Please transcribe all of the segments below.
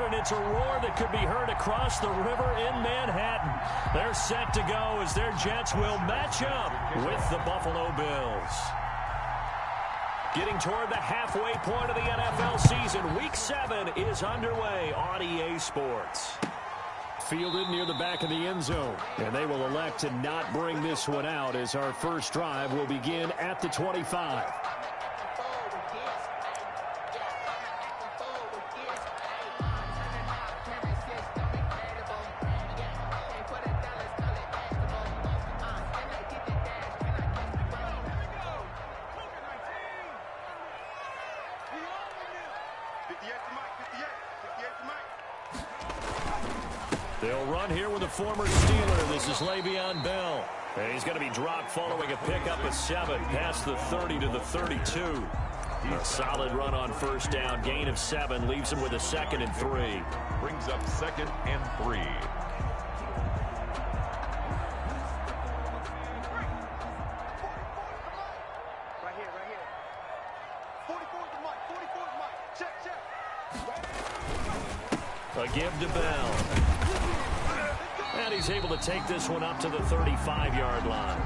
and it's a roar that could be heard across the river in Manhattan. They're set to go as their Jets will match up with the Buffalo Bills. Getting toward the halfway point of the NFL season, Week 7 is underway on EA Sports. Fielded near the back of the end zone, and they will elect to not bring this one out as our first drive will begin at the 25. They'll run here with a former Steeler. This is Le'Veon Bell. And he's going to be dropped following a pickup of 7 past the 30 to the 32. A solid run on first down. Gain of 7 leaves him with a 2nd and 3. Brings up 2nd and 3. A give to Bell. And he's able to take this one up to the 35-yard line.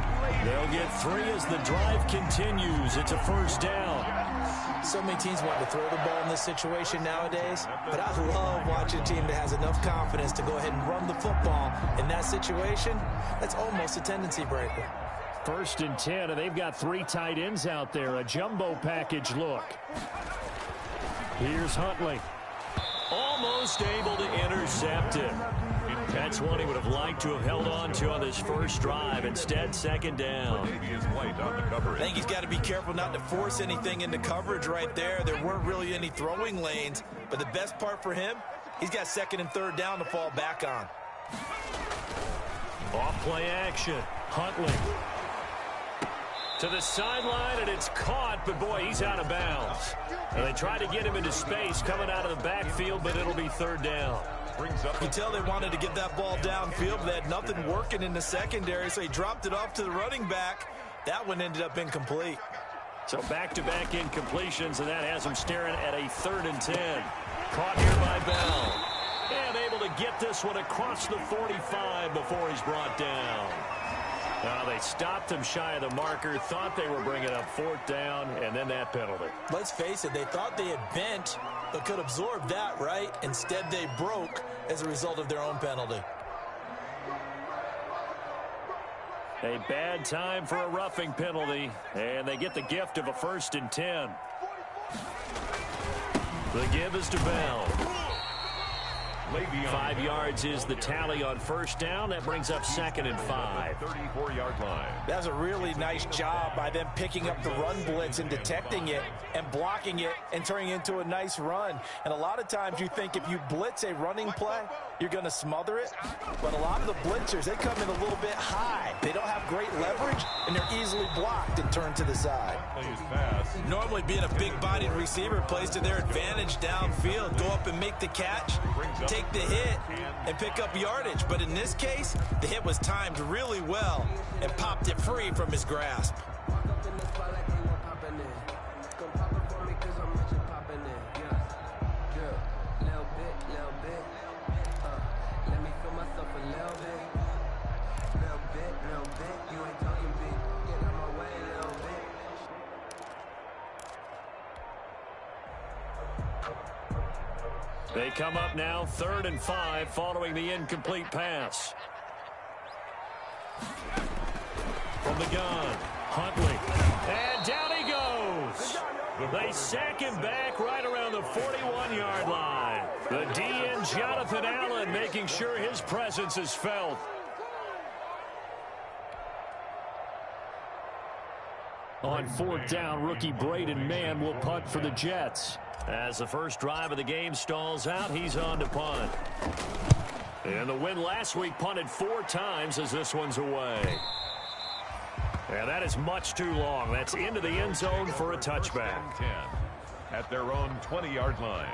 They'll get 3 as the drive continues. It's a first down. So many teams want to throw the ball in this situation nowadays, but I love watching a team that has enough confidence to go ahead and run the football. In that situation, that's almost a tendency breaker. 1st and 10, and they've got 3 tight ends out there. A jumbo package look. Here's Huntley. Almost able to intercept it. That's one he would have liked to have held on to on this first drive. Instead, 2nd down. I think he's got to be careful not to force anything into coverage right there. There weren't really any throwing lanes, but the best part for him, he's got 2nd and 3rd down to fall back on. Off play action. Huntley. To the sideline, and it's caught, but boy, he's out of bounds. And they tried to get him into space coming out of the backfield, but it'll be 3rd down. You can tell they wanted to get that ball downfield, but they had nothing working in the secondary, so he dropped it off to the running back. That one ended up incomplete. So back-to-back incompletions, and that has him staring at a 3rd and 10. Caught here by Bell. And able to get this one across the 45 before he's brought down. Now they stopped him shy of the marker, thought they were bringing up 4th down, and then that penalty. Let's face it, they thought they had bent, but could absorb that, right? Instead, they broke as a result of their own penalty. A bad time for a roughing penalty, and they get the gift of a 1st and 10. The give is to Bell. 5 yards is the tally on first down. That brings up 2nd and 5. 34-yard line. That's a really nice job by them picking up the run blitz and detecting it and blocking it and turning it into a nice run. And a lot of times you think if you blitz a running play, you're going to smother it. But a lot of the blitzers, they come in a little bit high. They don't have great leverage, and they're easily blocked and turned to the side. Normally being a big-bodied receiver plays to their advantage downfield. Go up and make the catch, take the hit, and pick up yardage. But in this case, the hit was timed really well and popped it free from his grasp. They come up now 3rd and 5 following the incomplete pass. From the gun, Huntley. And down he goes. They sack him back right around the 41-yard line. The DN, Jonathan Allen, making sure his presence is felt. On 4th down, rookie Braden Mann will punt for the Jets. As the first drive of the game stalls out, he's on to punt. And the win last week punted 4 times as this one's away. And that is much too long. That's into the end zone for a touchback. 10 at their own 20-yard line.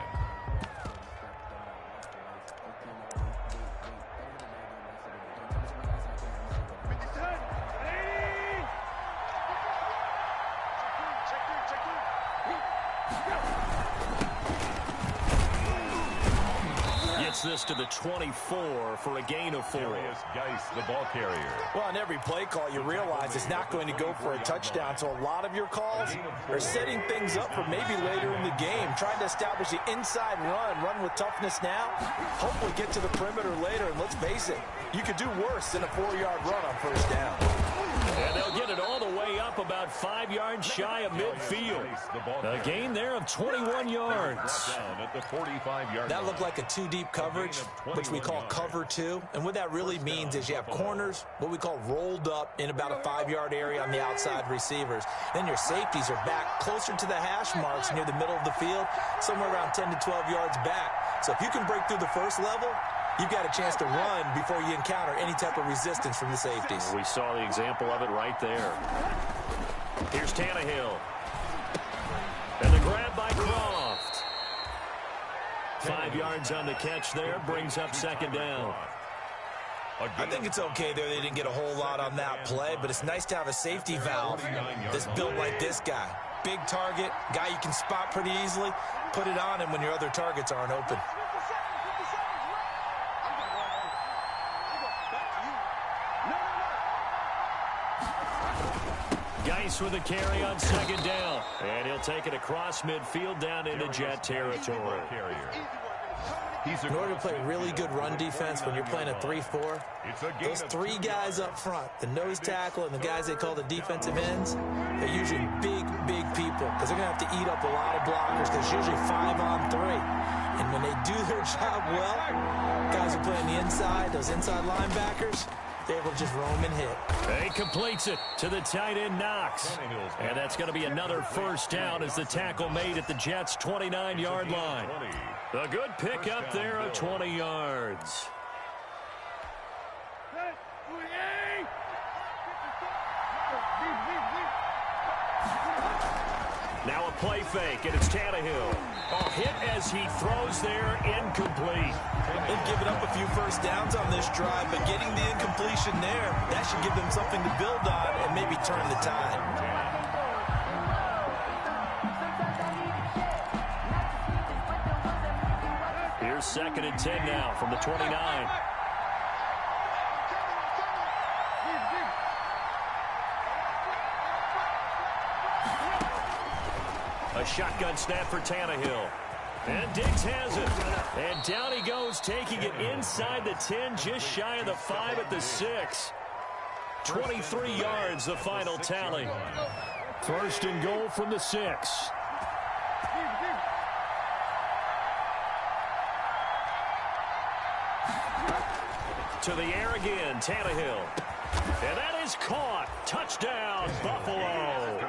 gets this to the 24 for a gain of 4. Geis, the ball carrier. Well, on every play call, you realize it's not going to go for a touchdown. So a lot of your calls are setting things up for maybe later in the game, trying to establish the inside run with toughness now, hopefully get to the perimeter later. And let's face it, you could do worse than a 4-yard run on first down. And they'll get it all the way up about 5 yards shy of midfield. A gain there of 21 yards. That looked like a 2-deep coverage, which we call cover 2. And what that really means is you have corners, what we call rolled up in about a 5-yard area on the outside receivers. Then your safeties are back closer to the hash marks near the middle of the field, somewhere around 10 to 12 yards back. So if you can break through the first level, you've got a chance to run before you encounter any type of resistance from the safeties. We saw the example of it right there. Here's Tannehill. And the grab by Croft. 5 yards on the catch there, brings up second down. I think it's okay there. They didn't get a whole lot on that play, but it's nice to have a safety valve that's built like this guy. Big target, guy you can spot pretty easily. Put it on him when your other targets aren't open. Geis with a carry on second down. And he'll take it across midfield down into Jet territory. In order to play really good run defense when you're playing a 3-4, those 3 guys up front, the nose tackle and the guys they call the defensive ends, they're usually big people because they're going to have to eat up a lot of blockers because it's usually 5 on 3. And when they do their job well, guys who play on the inside, those inside linebackers, they're able to just roam and hit. He completes it to the tight end, Knox. And that's going to be another first down as the tackle made at the Jets' 29-yard line. A good pick up there of 20 yards. Now a play fake, and it's Tannehill. Oh, hit as he throws there, incomplete. They've given up a few first downs on this drive, but getting the incompletion there, that should give them something to build on and maybe turn the tide. Here's second and 10 now from the 29. A shotgun snap for Tannehill. And Diggs has it. And down he goes, taking it inside the 10, just shy of the 5 at the 6. 23 yards, the final tally. First and goal from the 6. To the air again, Tannehill. And that is caught. Touchdown, Buffalo.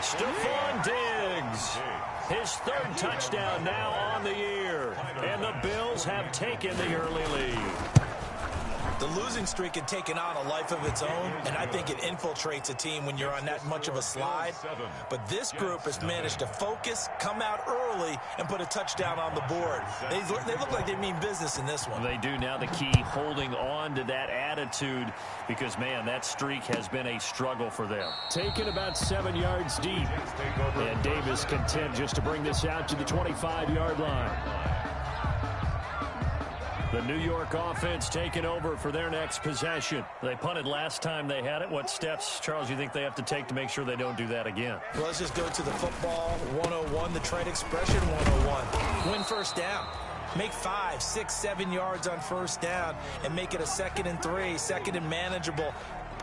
Stephon Diggs. His 3rd touchdown now on the year. And the Bills have taken the early lead. The losing streak had taken on a life of its own, and I think it infiltrates a team when you're on that much of a slide. But this group has managed to focus, come out early, and put a touchdown on the board. They look like they mean business in this one. They do now. The key, holding on to that attitude, because, man, that streak has been a struggle for them. Taken about 7 yards deep. And Davis content just to bring this out to the 25-yard line. The New York offense taking over for their next possession. They punted last time they had it. What steps, Charles, you think they have to take to make sure they don't do that again? Well, let's just go to the football 101, the trade expression 101. Win first down. Make 5, 6, 7 yards on first down and make it a 2nd and 3, 2nd and manageable.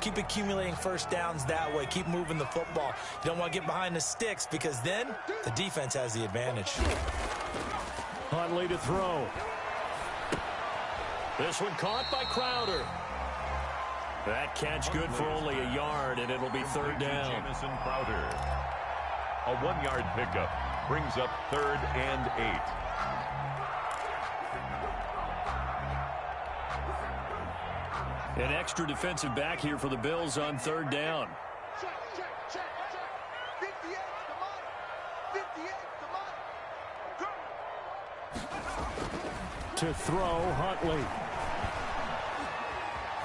Keep accumulating first downs that way. Keep moving the football. You don't want to get behind the sticks because then the defense has the advantage. Huntley to throw. This one caught by Crowder. That catch good for only a yard, and it'll be 3rd down. Jamison Crowder. A 1-yard pickup brings up 3rd and 8. An extra defensive back here for the Bills on 3rd down. To throw, Huntley.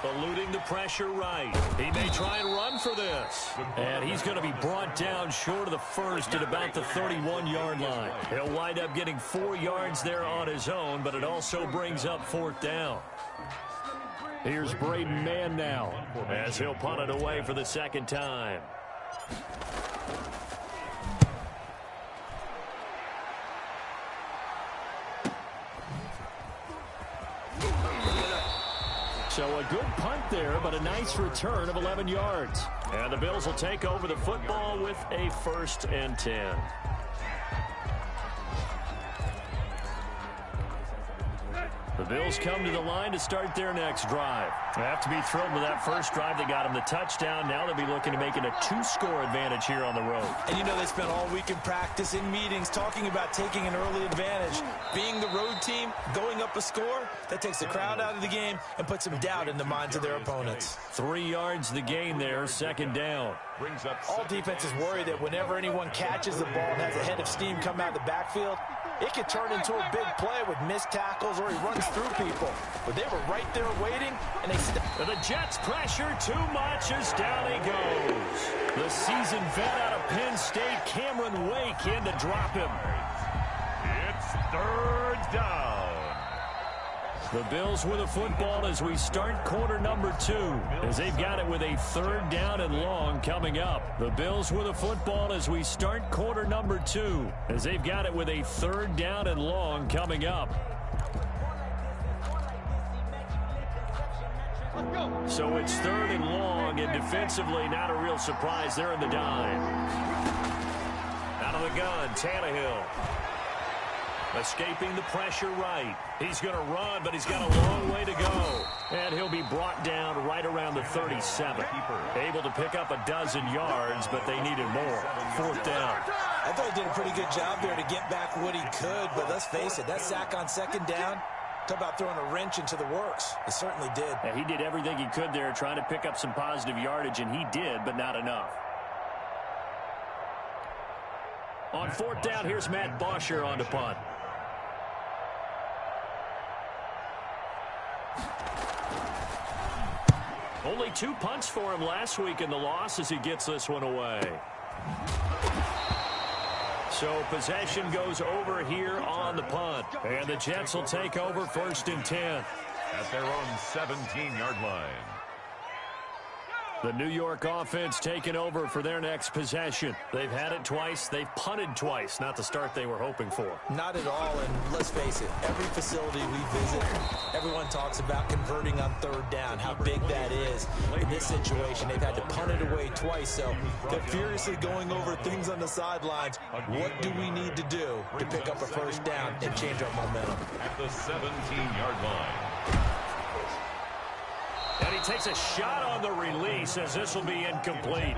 Eluding the pressure right. He may try and run for this. And he's going to be brought down short of the first at about the 31-yard line. He'll wind up getting 4 yards there on his own, but it also brings up 4th down. Here's Braden Mann now as he'll punt it away for the 2nd time. So a good punt there, but a nice return of 11 yards. And the Bills will take over the football with a 1st and 10. The Bills come to the line to start their next drive. They have to be thrilled with that first drive. They got them the touchdown. Now they'll be looking to make it a 2-score advantage here on the road. And you know they spent all week in practice, in meetings, talking about taking an early advantage. Being the road team, going up a score, that takes the crowd out of the game and puts some doubt in the minds of their opponents. 3 yards the gain there, 2nd down. All defenses worry that whenever anyone catches the ball and has a head of steam come out of the backfield, it could turn into a big play with missed tackles or he runs through people. But they were right there waiting, and the Jets pressure too much as down he goes. The seasoned vet out of Penn State, Cameron Wake, in to drop him. It's 3rd down. The Bills with the football as we start quarter number 2, as they've got it with a 3rd down and long coming up. The Bills with the football as we start quarter number 2, as they've got it with a 3rd down and long coming up. So it's 3rd and long, and defensively not a real surprise. They're in the dime. Out of the gun, Tannehill. Escaping the pressure right. He's going to run, but he's got a long way to go. And he'll be brought down right around the 37. Able to pick up a dozen yards, but they needed more. 4th down. I thought he did a pretty good job there to get back what he could, but let's face it, that sack on 2nd down, talk about throwing a wrench into the works. It certainly did. Yeah, he did everything he could there trying to pick up some positive yardage, and he did, but not enough. On 4th down, here's Matt Bosher on the punt. Only 2 punts for him last week in the loss as he gets this one away. So possession goes over here on the punt. And the Jets will take over 1st and 10. At their own 17-yard line. The New York offense taking over for their next possession. They've had it twice. They've punted twice. Not the start they were hoping for. Not at all, and let's face it, every facility we visit, everyone talks about converting on 3rd down, how big that is. In this situation, they've had to punt it away twice, so they're furiously going over things on the sidelines. What do we need to do to pick up a 1st down and change our momentum? At the 17-yard line. And he takes a shot on the release as this will be incomplete.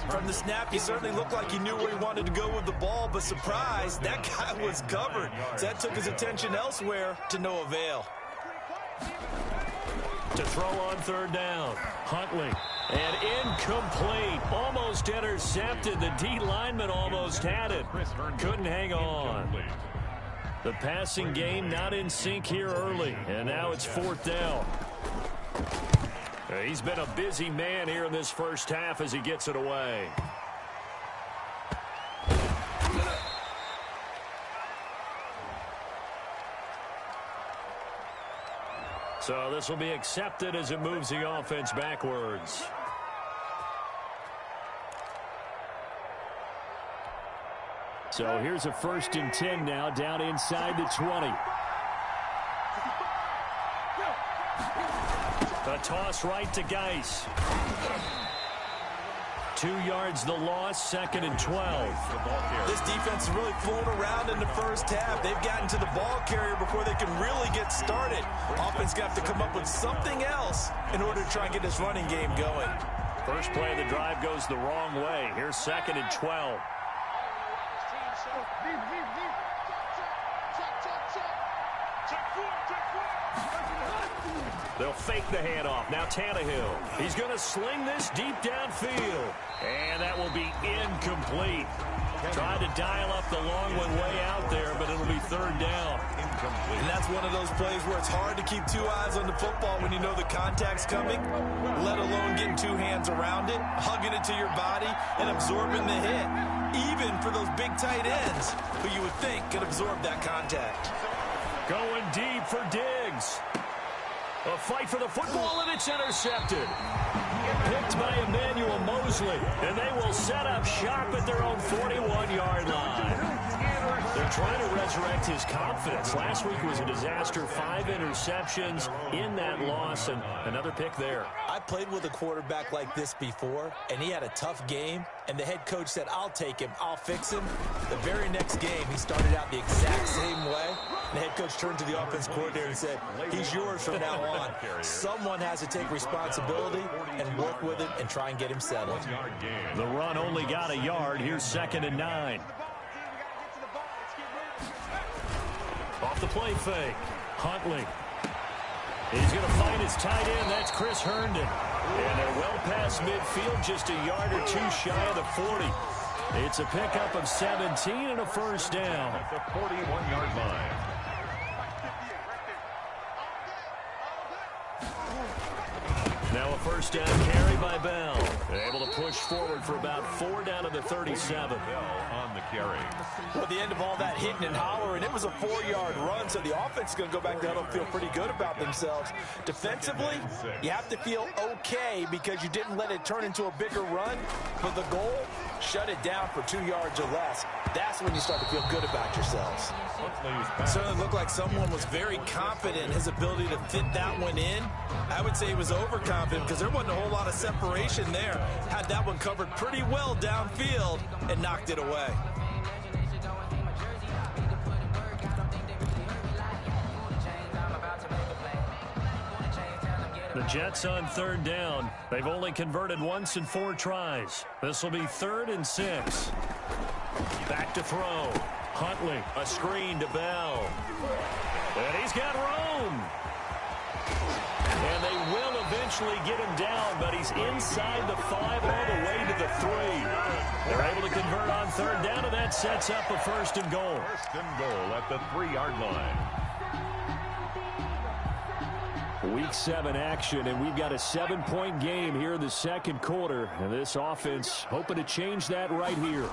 From the snap, he certainly looked like he knew where he wanted to go with the ball, but surprise, that guy was covered. So that took his attention elsewhere to no avail. To throw on 3rd down, Huntley. And incomplete. Almost intercepted. The D lineman almost had it. Couldn't hang on. The passing game not in sync here early. And now it's 4th down. He's been a busy man here in this first half as he gets it away. So this will be accepted as it moves the offense backwards. So here's a 1st and 10 now down inside the 20. A toss right to Geis. 2 yards the loss, 2nd and 12. This defense is really fooling around in the first half. They've gotten to the ball carrier before they can really get started. Offense got to come up with something else in order to try and get this running game going. First play of the drive goes the wrong way. Here's 2nd and 12. They'll fake the handoff. Now Tannehill. He's going to sling this deep downfield. And that will be incomplete. Tried to dial up the long one way out there, but it'll be 3rd down. Incomplete. And that's one of those plays where it's hard to keep two eyes on the football when you know the contact's coming, let alone getting two hands around it, hugging it to your body, and absorbing the hit. Even for those big tight ends who you would think could absorb that contact. Going deep for Diggs. A fight for the football, and it's intercepted. Picked by Emmanuel Mosley, and they will set up shop at their own 41-yard line. They're trying to resurrect his confidence. Last week was a disaster. 5 interceptions in that loss, and another pick there. I played with a quarterback like this before, and he had a tough game, and the head coach said, I'll take him, I'll fix him. The very next game, he started out the exact same way. The head coach turned to the offense coordinator and said, he's yours from now on. Someone has to take responsibility and work with it and try and get him settled. The run only got a yard. Here's 2nd and 9. Off the play fake. Huntley. He's going to find his tight end. That's Chris Herndon. And they're well past midfield, just a yard or two shy of the 40. It's a pickup of 17 and a first down. At the 41-yard line. Now a first down carry by Bell. They're able to push forward for about 4 down to the 37. Bell on the carry. Well, at the end of all that hitting and hollering, it was a 4-yard run, so the offense is going to go back down and feel pretty good about themselves. Defensively, you have to feel okay because you didn't let it turn into a bigger run. But the goal, shut it down for 2 yards or less. That's when you start to feel good about yourselves. It certainly looked like someone was very confident in his ability to fit that one in. I would say he was overconfident because there wasn't a whole lot of separation there. Had that one covered pretty well downfield and knocked it away. The Jets on 3rd down. They've only converted once in 4 tries. This will be 3rd and 6. Back to throw. Huntley, a screen to Bell. And he's got room. And they will eventually get him down, but he's inside the 5 all the way to the 3. They're able to convert on 3rd down, and that sets up a 1st and goal. 1st and goal at the 3-yard line. Week 7 action, and we've got a 7-point game here in the 2nd quarter. And this offense hoping to change that right here.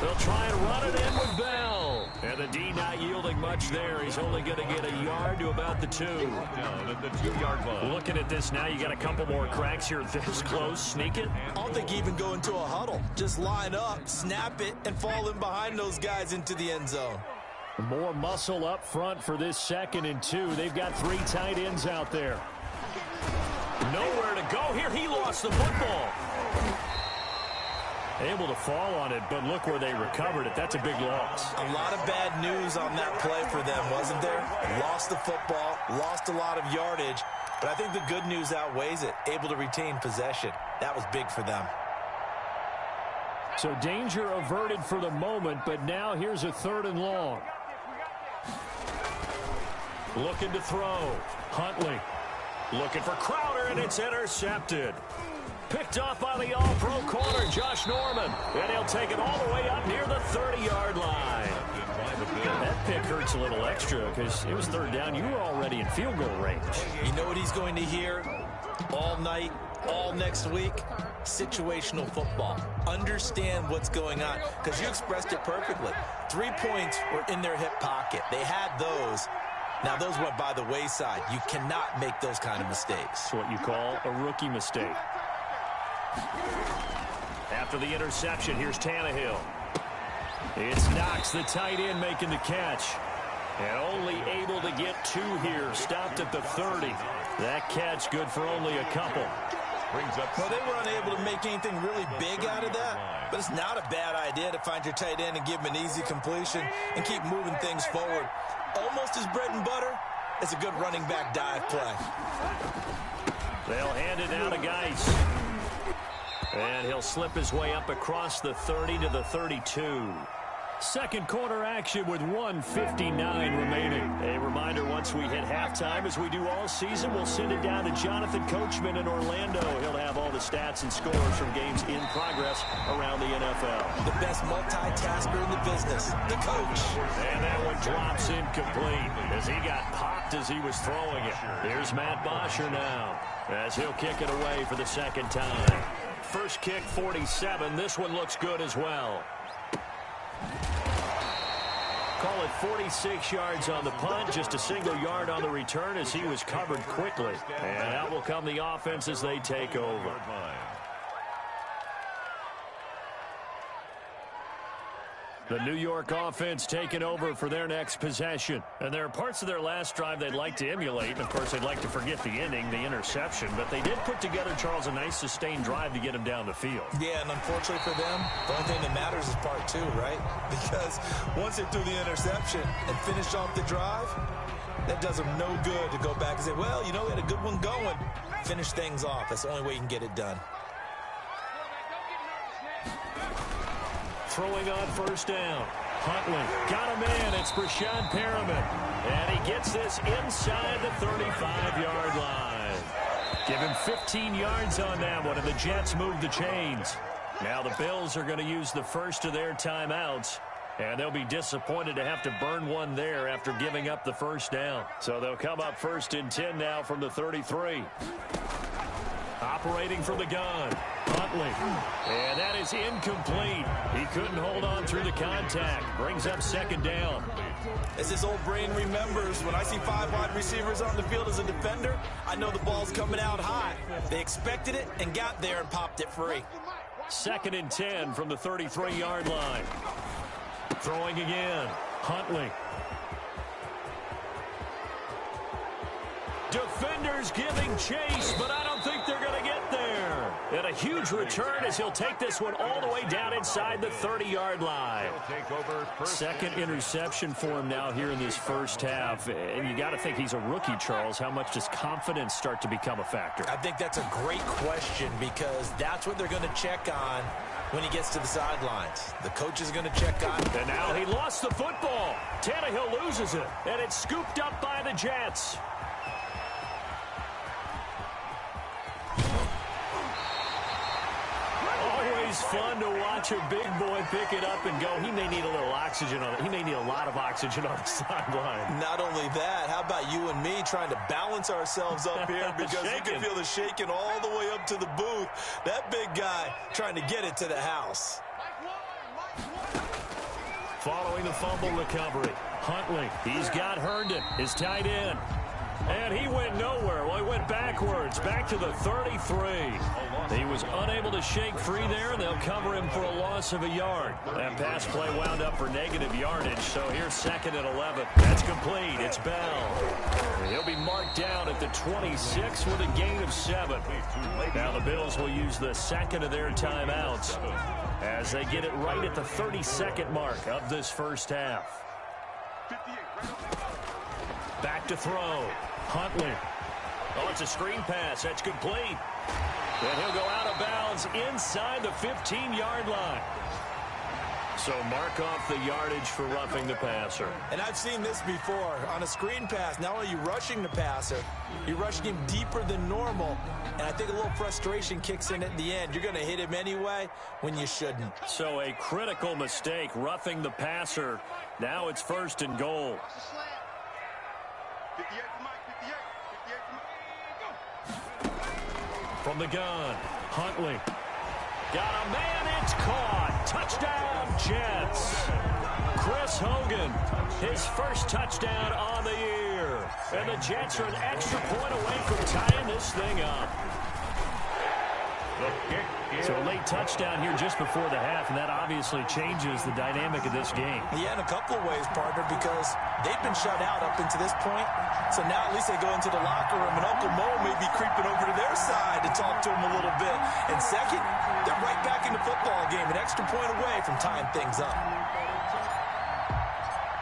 They'll try and run it in with Bell. And the D not yielding much there. He's only going to get a yard to about the 2. Down at the 2-yard line. Looking at this now, you got a couple more cracks here this close. Sneak it. I don't think even go into a huddle. Just line up, snap it, and fall in behind those guys into the end zone. More muscle up front for this 2nd and 2. They've got 3 tight ends out there. Nowhere to go here. He lost the football. Able to fall on it, but look where they recovered it. That's a big loss. A lot of bad news on that play for them, wasn't there? Lost the football, lost a lot of yardage, but I think the good news outweighs it. Able to retain possession. That was big for them. So danger averted for the moment, but now here's a 3rd and long. Looking to throw. Huntley. Looking for Crowder, and it's intercepted. Picked off by the all-pro corner, Josh Norman. And he'll take it all the way up near the 30-yard line. That pick hurts a little extra because it was 3rd down. You were already in field goal range. You know what he's going to hear all night, all next week? Situational football. Understand what's going on because you expressed it perfectly. 3 points were in their hip pocket. They had those. Now, those went by the wayside. You cannot make those kind of mistakes. It's what you call a rookie mistake. After the interception, here's Tannehill. It's Knox, the tight end, making the catch. And only able to get 2 here. Stopped at the 30. That catch good for only a couple. Brings up. Well, they were unable to make anything really big out of that. But it's not a bad idea to find your tight end and give him an easy completion and keep moving things forward. Almost as bread and butter as a good running back dive play. They'll hand it down to Geis. And he'll slip his way up across the 30 to the 32. 2nd quarter action with 1:59 remaining. A reminder once once we hit halftime, as we do all season, we'll send it down to Jonathan Coachman in Orlando. He'll have all the stats and scores from games in progress around the NFL. The best multitasker in the business, the coach. And that one drops incomplete as he got popped as he was throwing it. Here's Matt Bosher now as he'll kick it away for the second time. First kick, 47. This one looks good as well. Call it 46 yards on the punt, just a single yard on the return as he was covered quickly. And out will come the offense as they take over. The New York offense taking over for their next possession. And there are parts of their last drive they'd like to emulate. And, of course, they'd like to forget the ending, the interception. But they did put together, Charles, a nice sustained drive to get him down the field. Yeah, and unfortunately for them, the only thing that matters is part two, right? Because once they threw the interception and finished off the drive, that does them no good to go back and say, well, you know, we had a good one going. Finish things off. That's the only way you can get it done. Throwing on first down. Huntley got him in. It's Brashad Perriman. And he gets this inside the 35-yard line. Give him 15 yards on that one, and the Jets move the chains. Now the Bills are going to use the first of their timeouts, and they'll be disappointed to have to burn one there after giving up the first down. So they'll come up first and 10 now from the 33. Operating from the gun, Huntley. And that is incomplete. He couldn't hold on through the contact. Brings up second down. As his old brain remembers, when I see 5 wide receivers on the field as a defender, I know the ball's coming out high. They expected it and got there and popped it free. Second and 10 from the 33-yard line. Throwing again, Huntley. Defenders giving chase, but I don't think they're going to get there. And a huge return as he'll take this one all the way down inside the 30-yard line. Second interception for him now here in this first half. And you got to think he's a rookie, Charles. How much does confidence start to become a factor? I think that's a great question because that's what they're going to check on when he gets to the sidelines. The coach is going to check on. And now he lost the football. Tannehill loses it, and it's scooped up by the Jets. Always fun to watch a big boy pick it up and go. He may need a little oxygen on it. He may need a lot of oxygen on the sideline. Not only that, how about you and me trying to balance ourselves up here because you can feel the shaking all the way up to the booth. That big guy trying to get it to the house. Following the fumble recovery, Huntley, he's got Herndon, his tight end. And he went nowhere. Well, he went backwards, back to the 33. He was unable to shake free there, and they'll cover him for a loss of a yard. That pass play wound up for negative yardage, so here's second and 11. That's complete. It's Bell. He'll be marked down at the 26 with a gain of 7. Now the Bills will use the second of their timeouts as they get it right at the 32nd mark of this first half. Back to throw. Huntley. Oh, it's a screen pass. That's complete. And he'll go out of bounds inside the 15-yard line. So mark off the yardage for roughing the passer. And I've seen this before. On a screen pass, not only are you rushing the passer, you're rushing him deeper than normal. And I think a little frustration kicks in at the end. You're going to hit him anyway when you shouldn't. So a critical mistake, roughing the passer. Now it's first and goal. From the gun, Huntley. Got a man, it's caught. Touchdown, Jets. Chris Hogan, his first touchdown on the year. And the Jets are an extra point away from tying this thing up. So a late touchdown here just before the half, and that obviously changes the dynamic of this game. Yeah, in a couple of ways, partner, because they've been shut out up until this point. So now at least they go into the locker room, and Uncle Mo may be creeping over to their side to talk to him a little bit. And second, they're right back in the football game, an extra point away from tying things up.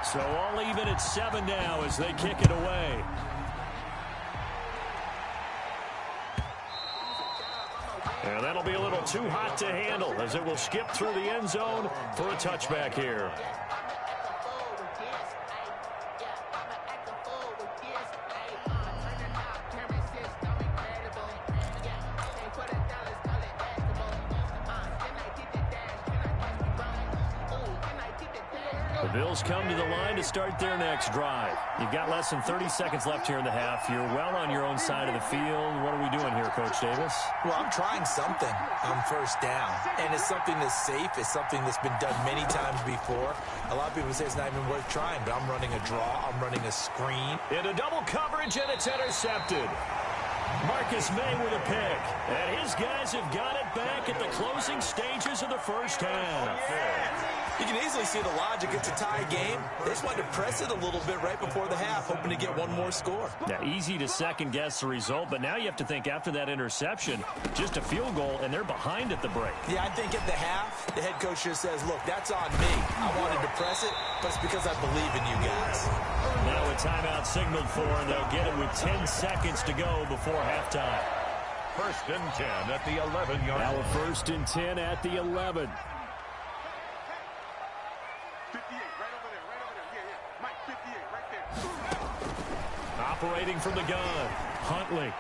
So all even at 7 now as they kick it away. And that'll be a little too hot to handle as it will skip through the end zone for a touchback here. The Bills come to the line to start their next drive. You've got less than 30 seconds left here in the half. You're well on your own side of the field. What are we doing here, Coach Davis? Well, I'm trying something on first down, and it's something that's safe. It's something that's been done many times before. A lot of people say it's not even worth trying, but I'm running a draw. I'm running a screen. Into double coverage, and it's intercepted. Marcus May with a pick, and his guys have got it back at the closing stages of the first half. You can easily see the logic. It's a tie game. They just wanted to press it a little bit right before the half, hoping to get one more score. Now, easy to second-guess the result, but now you have to think after that interception, just a field goal, and they're behind at the break. Yeah, I think at the half, the head coach just says, look, that's on me. I wanted to press it, but it's because I believe in you guys. Now a timeout signaled for, and they'll get it with 10 seconds to go before halftime. 1st and 10 at the 11-yard line. Now a 1st and 10 at the 11. Operating from the gun, Huntley.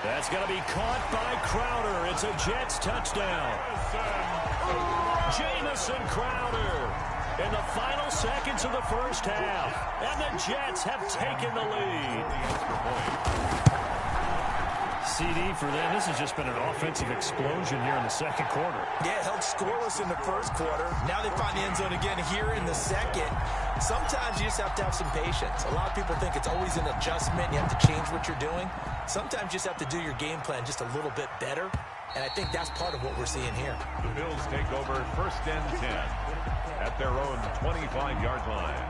That's going to be caught by Crowder. It's a Jets touchdown. Jamison Crowder in the final seconds of the first half. And the Jets have taken the lead. CD for them. This has just been an offensive explosion here in the second quarter. Yeah, held scoreless in the first quarter. Now they find the end zone again here in the second. Sometimes you just have to have some patience. A lot of people think it's always an adjustment. You have to change what you're doing. Sometimes you just have to do your game plan just a little bit better. And I think that's part of what we're seeing here. The Bills take over 1st and 10 at their own 25-yard line.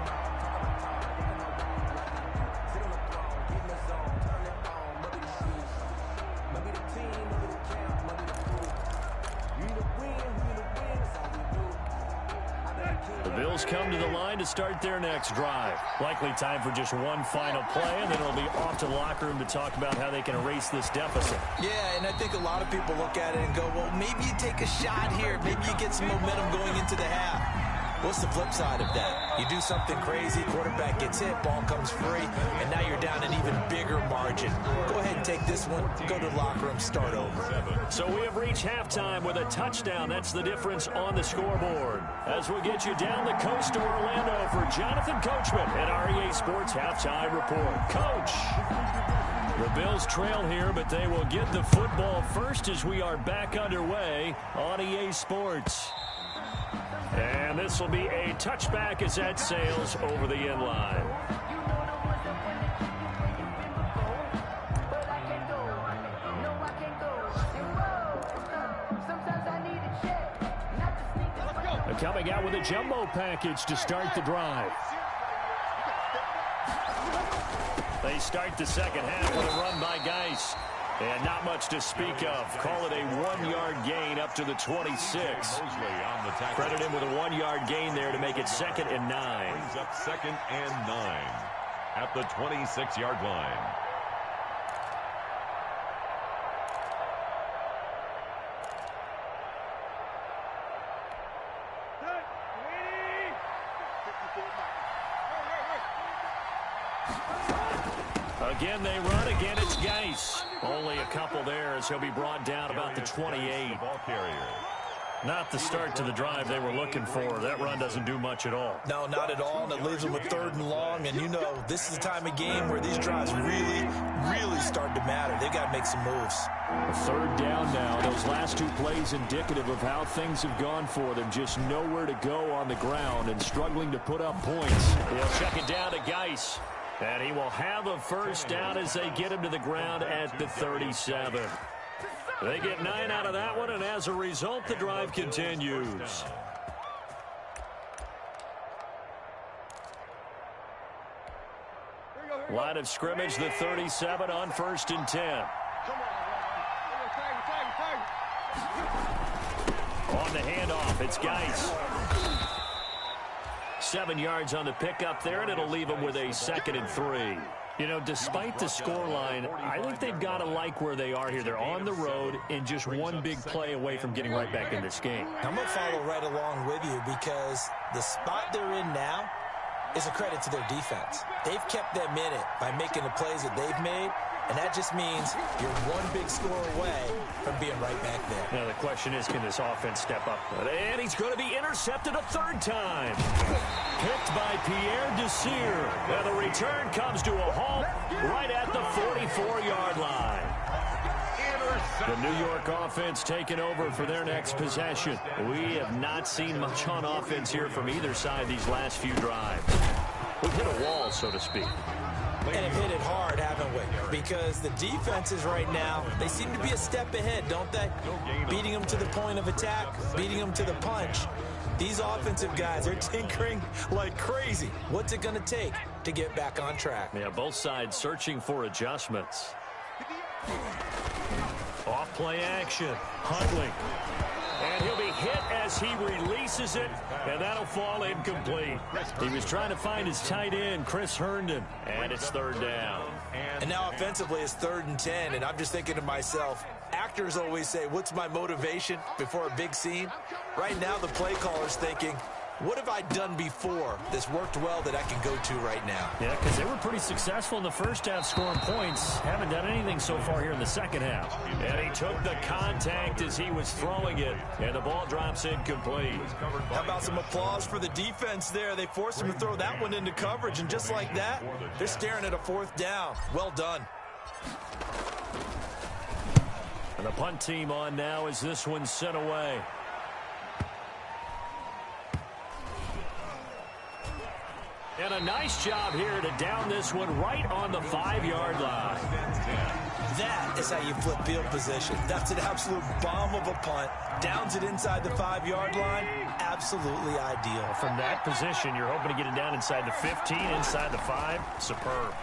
Bills come to the line to start their next drive. Likely time for just one final play, and then it'll be off to the locker room to talk about how they can erase this deficit. Yeah, and I think a lot of people look at it and go, well, maybe you take a shot here. Maybe you get some momentum going into the half. What's the flip side of that? You do something crazy, quarterback gets hit, ball comes free, and now you're down an even bigger margin. Go ahead and take this one, go to the locker room, start over. So we have reached halftime with a touchdown. That's the difference on the scoreboard. As we get you down the coast to Orlando for Jonathan Coachman at REA Sports Halftime Report. Coach, the Bills trail here, but they will get the football first as we are back underway on EA Sports. And this will be a touchback as that sails over the end line. Coming out with a jumbo package to start the drive. They start the second half with a run by Geis. And not much to speak of. Call it a 1-yard gain up to the 26. Credit him with a 1-yard gain there to make it 2nd and 9. Brings up 2nd and 9 at the 26-yard line. Again, they run. Again, it's Geis. Only a couple there as he'll be brought down about the 28. Ball carrier. Not the start to the drive they were looking for. That run doesn't do much at all. No, not at all, and it leaves them with 3rd and long. And you know, this is the time of game where these drives really start to matter. They've got to make some moves. 3rd down now. Those last 2 plays indicative of how things have gone for them. Just nowhere to go on the ground and struggling to put up points. He'll check it down to Geis. And he will have a first down as they get him to the ground at the 37. They get 9 out of that one, and as a result, the drive continues. Line of scrimmage, the 37 on 1st and 10. On the handoff, it's Geis. 7 yards on the pickup there, and it'll leave them with a 2nd and 3. You know, despite the scoreline, I think they've got to like where they are here. They're on the road and just one big play away from getting right back in this game. I'm going to follow right along with you because the spot they're in now is a credit to their defense. They've kept them in it by making the plays that they've made, And that just means you're one big score away from being right back there. Now the question is, can this offense step up? And he's going to be intercepted a third time. Picked by Pierre Desir. Now the return comes to a halt right at the 44-yard line. The New York offense taking over for their next possession. We have not seen much on offense here from either side these last few drives. We've hit a wall, so to speak. And have hit it hard, haven't we? Because the defenses right now, they seem to be a step ahead, don't they? Beating them to the point of attack, beating them to the punch. These offensive guys are tinkering like crazy. What's it going to take to get back on track? Yeah, both sides searching for adjustments. Off play action. Huntley. And he'll be hit as he releases it, and that'll fall incomplete. He was trying to find his tight end, Chris Herndon, and it's third down. And now offensively it's 3rd and 10, and I'm just thinking to myself, actors always say, what's my motivation before a big scene? Right now the play caller's thinking, what have I done before that's worked well that I can go to right now? Yeah, because they were pretty successful in the first half scoring points. Haven't done anything so far here in the second half. And he took the contact as he was throwing it, and the ball drops incomplete. How about some applause for the defense there? They forced him to throw that one into coverage, and just like that, they're staring at a 4th down. Well done. And the punt team on now as this one's sent away. And a nice job here to down this one right on the 5-yard line. That is how you flip field position. That's an absolute bomb of a punt. Downs it inside the 5-yard line. Absolutely ideal. From that position, you're hoping to get it down inside the 15, inside the 5. Superb.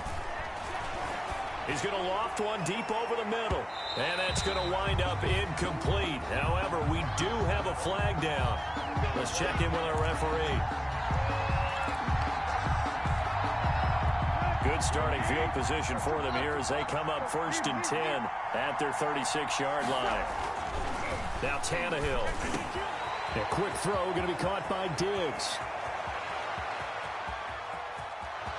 He's going to loft one deep over the middle. And that's going to wind up incomplete. However, we do have a flag down. Let's check in with our referee. Good starting field position for them here as they come up 1st and 10 at their 36-yard line. Now Tannehill. A quick throw going to be caught by Diggs.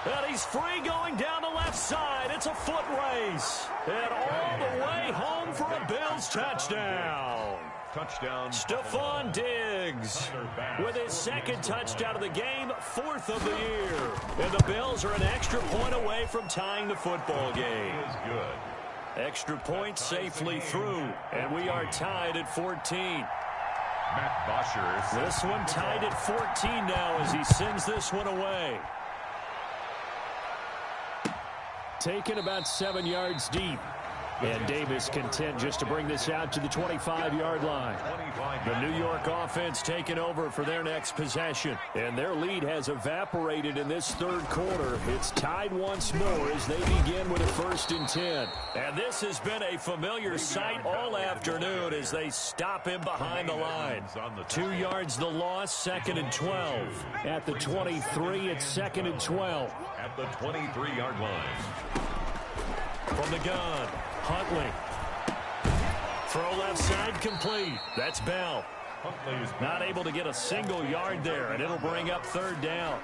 And he's free going down the left side. It's a foot race. And all the way home for a Bills touchdown. Touchdown. Stephon Diggs with his 2nd touchdown of the game, 4th of the year. And the Bills are an extra point away from tying the football game. Is good. Extra point safely through, and we are tied at 14. Matt Bosher. This one tied at 14 now as he sends this one away. Taken about 7 yards deep. And Davis content just to bring this out to the 25-yard line. The New York offense taking over for their next possession. And their lead has evaporated in this 3rd quarter. It's tied once more as they begin with a 1st and 10. And this has been a familiar sight all afternoon as they stop him behind the line. 2 yards the loss, 2nd and 12. At the 23, it's 2nd and 12. At the 23-yard line. From the gun, Huntley. Throw left side complete. That's Bell. Not able to get a single yard there, and it'll bring up 3rd down.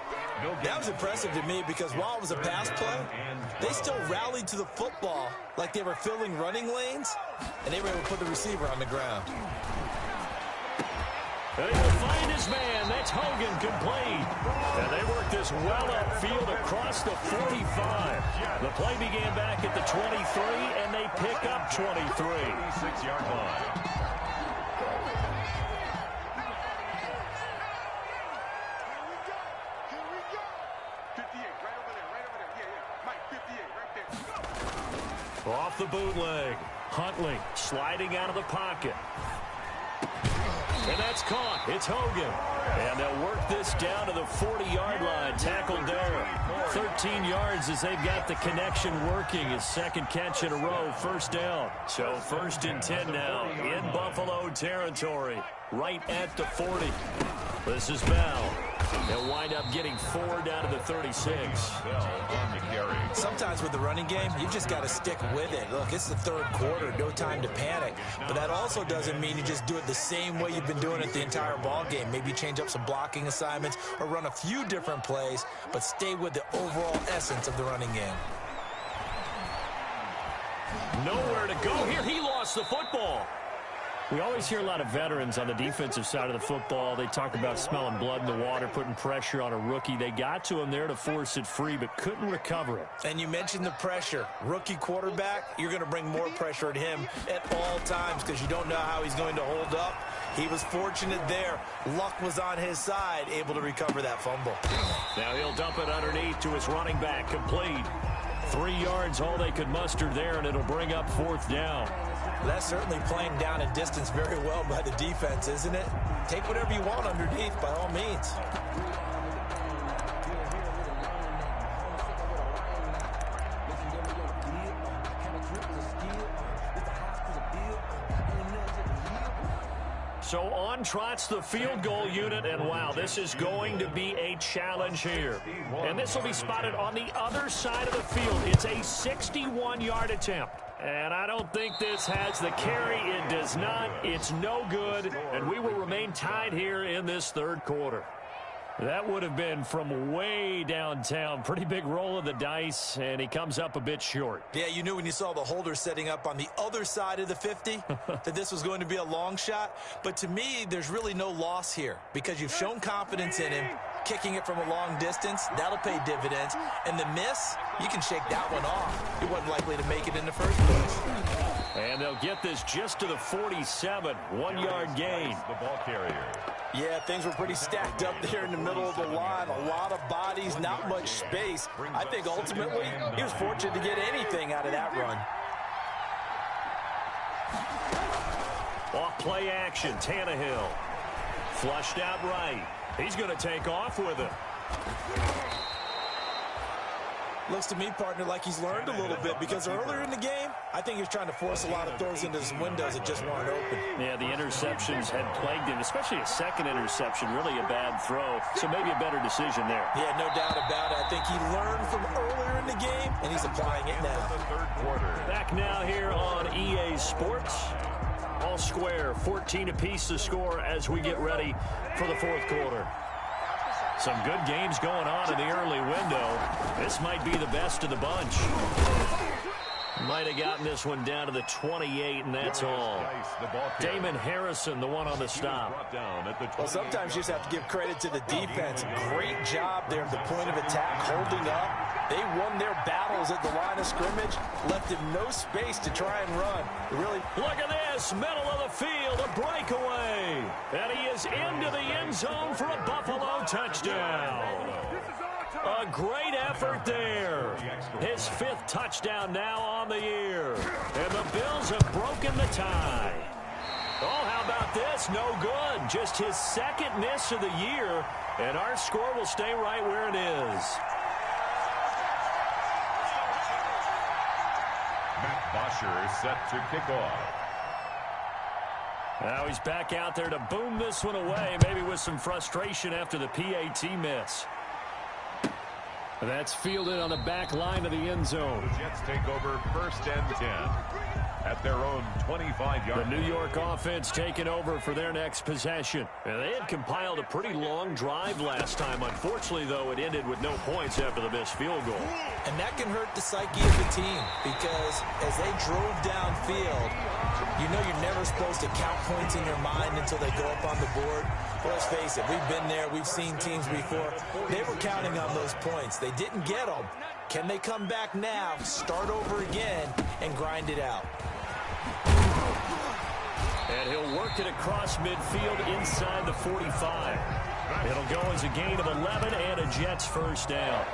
That was impressive to me because while it was a pass play, they still rallied to the football like they were filling running lanes, and they were able to put the receiver on the ground. And he'll find his man. That's Hogan complete. And they work this well upfield across the 45. The play began back at the 23, and they pick up 23. 6-yard line. Off the bootleg. Huntley sliding out of the pocket. And that's caught. It's Hogan. And they'll work this down to the 40-yard line. Tackled there. 13 yards as they've got the connection working. His 2nd catch in a row. 1st down. So 1st and 10 now in Buffalo territory. Right at the 40. This is Bell. They'll wind up getting 4 down to the 36. Sometimes with the running game, you've just got to stick with it. Look, it's the 3rd quarter, no time to panic. But that also doesn't mean you just do it the same way you've been doing it the entire ball game. Maybe change up some blocking assignments or run a few different plays, but stay with the overall essence of the running game. Nowhere to go here. He lost the football. We always hear a lot of veterans on the defensive side of the football. They talk about smelling blood in the water, putting pressure on a rookie. They got to him there to force it free, but couldn't recover it. And you mentioned the pressure. Rookie quarterback, you're going to bring more pressure at him at all times because you don't know how he's going to hold up. He was fortunate there. Luck was on his side, able to recover that fumble. Now he'll dump it underneath to his running back, complete. 3 yards, all they could muster there, and it'll bring up 4th down. That's certainly playing down a distance very well by the defense, isn't it? Take whatever you want underneath, by all means. So on trots the field goal unit, and wow, this is going to be a challenge here. And this will be spotted on the other side of the field. It's a 61-yard attempt. And I don't think this has the carry. It does not. It's no good. And we will remain tied here in this 3rd quarter. That would have been from way downtown. Pretty big roll of the dice, and he comes up a bit short. Yeah, you knew when you saw the holder setting up on the other side of the 50 that this was going to be a long shot. But to me, there's really no loss here because you've shown confidence in him. Kicking it from a long distance, that'll pay dividends. And the miss, you can shake that one off. He wasn't likely to make it in the first place. And they'll get this just to the 47. 1-yard gain. The ball carrier. Yeah, things were pretty stacked up there in the middle of the line. A lot of bodies, not much space. I think ultimately he was fortunate to get anything out of that run. Off play action, Tannehill. Flushed out right. He's going to take off with it. Looks to me, partner, like he's learned a little bit because earlier in the game, I think he was trying to force a lot of throws into some windows that just weren't open. Yeah, the interceptions had plagued him, especially a second interception, really a bad throw. So maybe a better decision there. Yeah, no doubt about it. I think he learned from earlier in the game, and he's applying it now. Back now here on EA Sports. All square, 14 apiece to score as we get ready for the 4th quarter. Some good games going on in the early window. This might be the best of the bunch. Might have gotten this one down to the 28, and that's all. Damon Harrison, the one on the stop. Well, sometimes you just have to give credit to the defense. Great job there at the point of attack, holding up. They won their battles at the line of scrimmage, left him no space to try and run. Really. Look at this, middle of the field, a breakaway. And he is into the end zone for a Buffalo touchdown. A great effort there. His 5th touchdown now on the year. And the Bills have broken the tie. Oh, how about this? No good. Just his 2nd miss of the year. And our score will stay right where it is. Matt Bosher is set to kick off. Now he's back out there to boom this one away, maybe with some frustration after the PAT miss. That's fielded on the back line of the end zone. The Jets take over 1st and 10 at their own 25-yard. The New York offense taking over for their next possession. And they had compiled a pretty long drive last time. Unfortunately, though, it ended with no points after the missed field goal. And that can hurt the psyche of the team because as they drove downfield, you know you're never supposed to count points in your mind until they go up on the board. Well, let's face it, we've been there, we've seen teams before. They were counting on those points. They didn't get them. Can they come back now, start over again, and grind it out? And he'll work it across midfield inside the 45. It'll go as a gain of 11 and a Jets 1st down.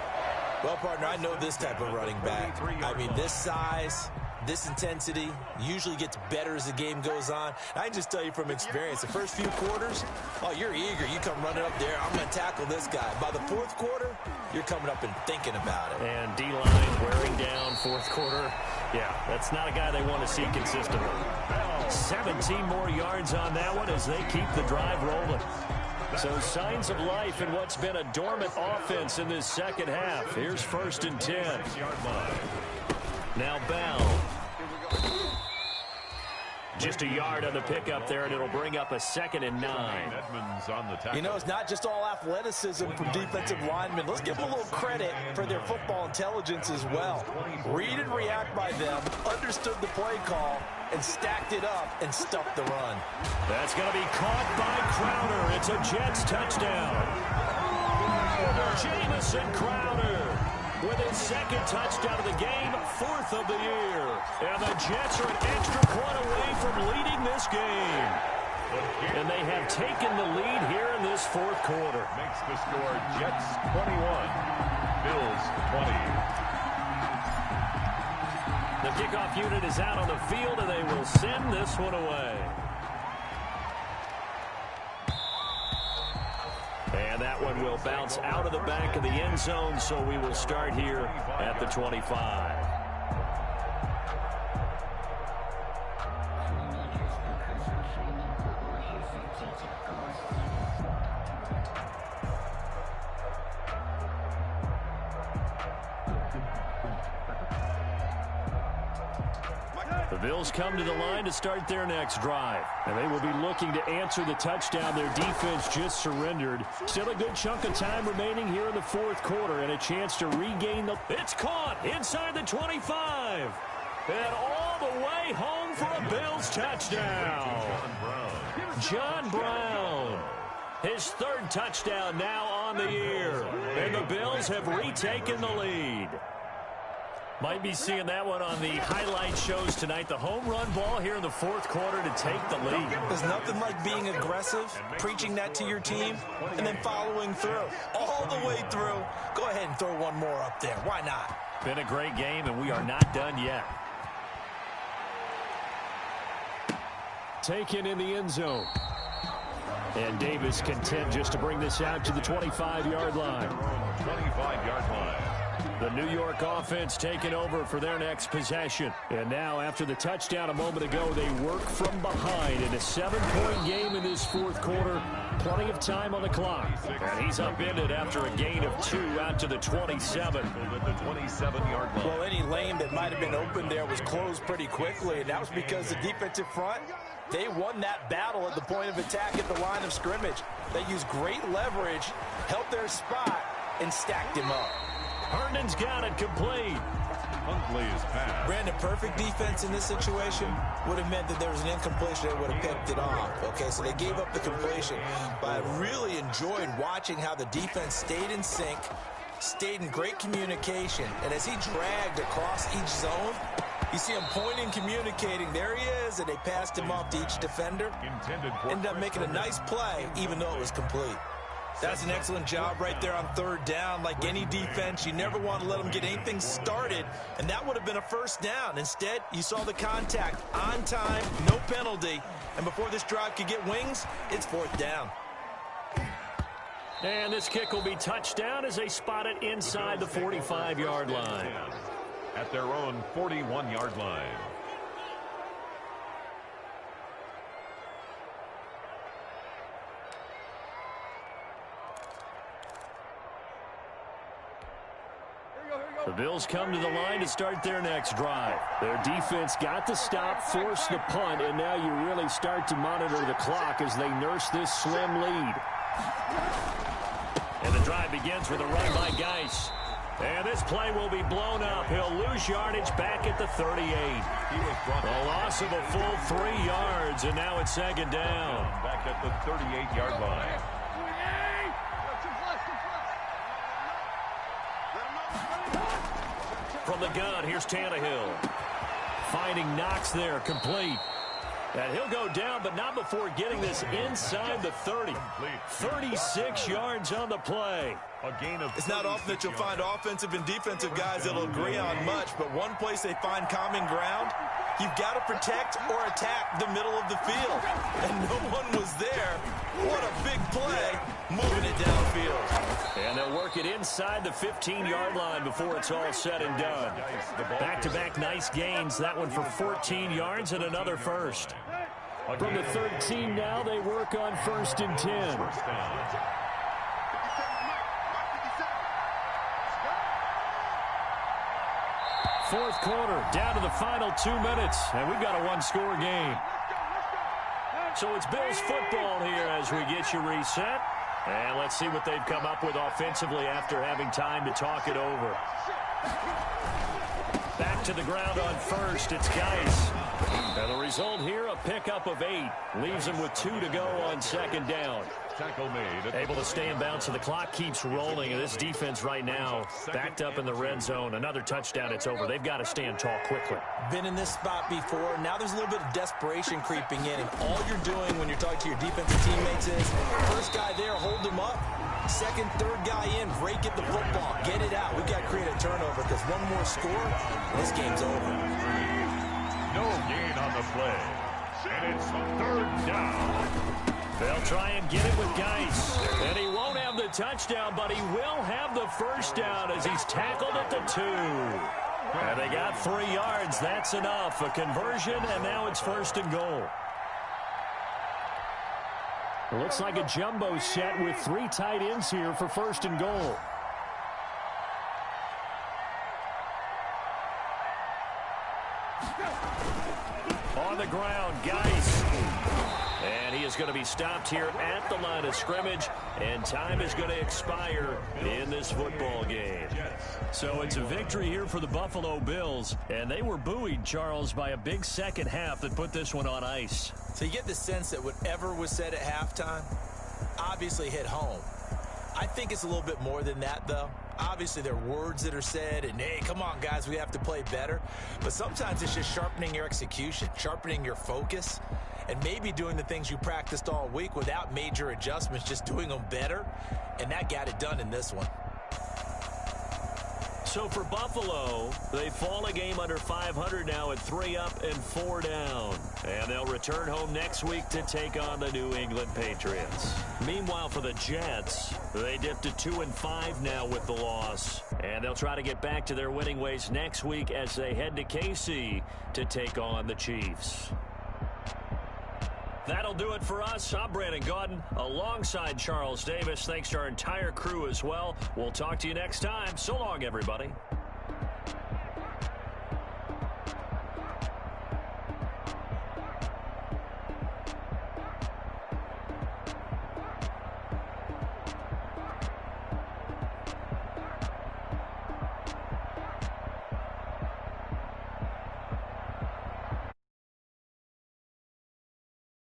Well, partner, I know this type of running back. I mean, this size, this intensity usually gets better as the game goes on. I can just tell you from experience, the first few quarters, oh, you're eager. You come running up there, I'm going to tackle this guy. By the 4th quarter, you're coming up and thinking about it. And D-line wearing down 4th quarter. Yeah, that's not a guy they want to see consistently. 17 more yards on that one as they keep the drive rolling. So signs of life in what's been a dormant offense in this 2nd half. Here's 1st and 10. Now Bell. Just a yard on the pickup there, and it'll bring up a 2nd and 9. Edmonds on the tackle. You know, it's not just all athleticism from defensive linemen. Let's give them a little credit for their football intelligence as well. Read and react by them, understood the play call, and stacked it up and stuffed the run. That's going to be caught by Crowder. It's a Jets touchdown. Jamison Crowder with his 2nd touchdown of the game, 4th of the year. And the Jets are an extra point away from leading this game. And they have taken the lead here in this 4th quarter. Makes the score Jets 21, Bills 20. The kickoff unit is out on the field, and they will send this one away. And that one will bounce out of the back of the end zone, so we will start here at the 25. The Bills come to the line to start their next drive. And they will be looking to answer the touchdown their defense just surrendered. Still a good chunk of time remaining here in the 4th quarter and a chance to regain the... It's caught inside the 25. And all the way home for a Bills touchdown. John Brown. His 3rd touchdown now on the year. And the Bills have retaken the lead. Might be seeing that one on the highlight shows tonight. The home run ball here in the 4th quarter to take the lead. There's nothing like being aggressive, preaching that to your team, and then following through. All the way through. Go ahead and throw one more up there. Why not? Been a great game, and we are not done yet. Taken in the end zone. And Davis content just to bring this out to the 25-yard line. 25-yard line. The New York offense taking over for their next possession. And now, after the touchdown a moment ago, they work from behind in a 7-point game in this 4th quarter. Plenty of time on the clock. And he's upended after a gain of 2 out to the 27. At the 27-yard line. Well, any lane that might have been open there was closed pretty quickly, and that was because the defensive front, they won that battle at the point of attack at the line of scrimmage. They used great leverage, held their spot, and stacked him up. Herndon's got it complete. Huntley's pass. Brandon, perfect defense in this situation would have meant that there was an incompletion. They would have picked it off. Okay, so they gave up the completion. But I really enjoyed watching how the defense stayed in sync, stayed in great communication. And as he dragged across each zone, you see him pointing, communicating. There he is, and they passed him off to each defender. Ended up making a nice play, even though it was complete. That's an excellent job right there on 3rd down. Like any defense, you never want to let them get anything started, and that would have been a 1st down. Instead, you saw the contact on time, no penalty, and before this drive could get wings, it's 4th down. And this kick will be touchdown as they spot it inside the 45-yard line. At their own 41-yard line. The Bills come to the line to start their next drive. Their defense got the stop, forced the punt, and now you really start to monitor the clock as they nurse this slim lead. And the drive begins with a run by Geis. And this play will be blown up. He'll lose yardage back at the 38. A loss of a full 3 yards, and now it's 2nd down. Back at the 38-yard line. From the gun, here's Tannehill. Finding Knox there, complete. And he'll go down, but not before getting this inside the 30. 36 yards on the play. It's not often that you'll find offensive and defensive guys that'll agree on much, but one place they find common ground, you've got to protect or attack the middle of the field. And no one was there. What a big play, moving it downfield. And they'll work it inside the 15-yard line before it's all said and done. Back-to-back nice gains. That one for 14 yards and another first. From the 13 now, they work on 1st and 10. Fourth quarter, down to the final 2 minutes, and we've got a one-score game. So it's Bills football here as we get you reset. And let's see what they've come up with offensively after having time to talk it over. Back to the ground on first. It's Geis. And the result here, a pickup of 8. Leaves him with 2 to go on second down. Tackle made. Able to stay in bounds, so the clock keeps rolling. And this defense right now backed up in the red zone. Another touchdown, it's over. They've got to stand tall quickly. Been in this spot before. Now there's a little bit of desperation creeping in. And all you're doing when you're talking to your defensive teammates is, first guy there, hold him up. Second, third guy in, break it the football. Get it out. We've got to create a turnover because one more score, and this game's over. No gain on the play. And it's third down. They'll try and get it with Geis. And he won't have the touchdown, but he will have the first down as he's tackled at the 2. And they got 3 yards. That's enough. A conversion, and now it's first and goal. It looks like a jumbo set with 3 tight ends here for first and goal. On the ground, Geis. And he is going to be stopped here at the line of scrimmage, and time is going to expire in this football game. So it's a victory here for the Buffalo Bills, and they were buoyed, Charles, by a big second half that put this one on ice. So you get the sense that whatever was said at halftime obviously hit home. I think it's a little bit more than that, though. Obviously, there are words that are said, and, hey, come on, guys, we have to play better. But sometimes it's just sharpening your execution, sharpening your focus, and maybe doing the things you practiced all week without major adjustments, just doing them better. And that got it done in this one. So for Buffalo, they fall a game under 500 now at 3 up and 4 down. And they'll return home next week to take on the New England Patriots. Meanwhile, for the Jets, they dipped to 2-5 now with the loss. And they'll try to get back to their winning ways next week as they head to KC to take on the Chiefs. That'll do it for us. I'm Brandon Gaudin alongside Charles Davis. Thanks to our entire crew as well. We'll talk to you next time. So long, everybody.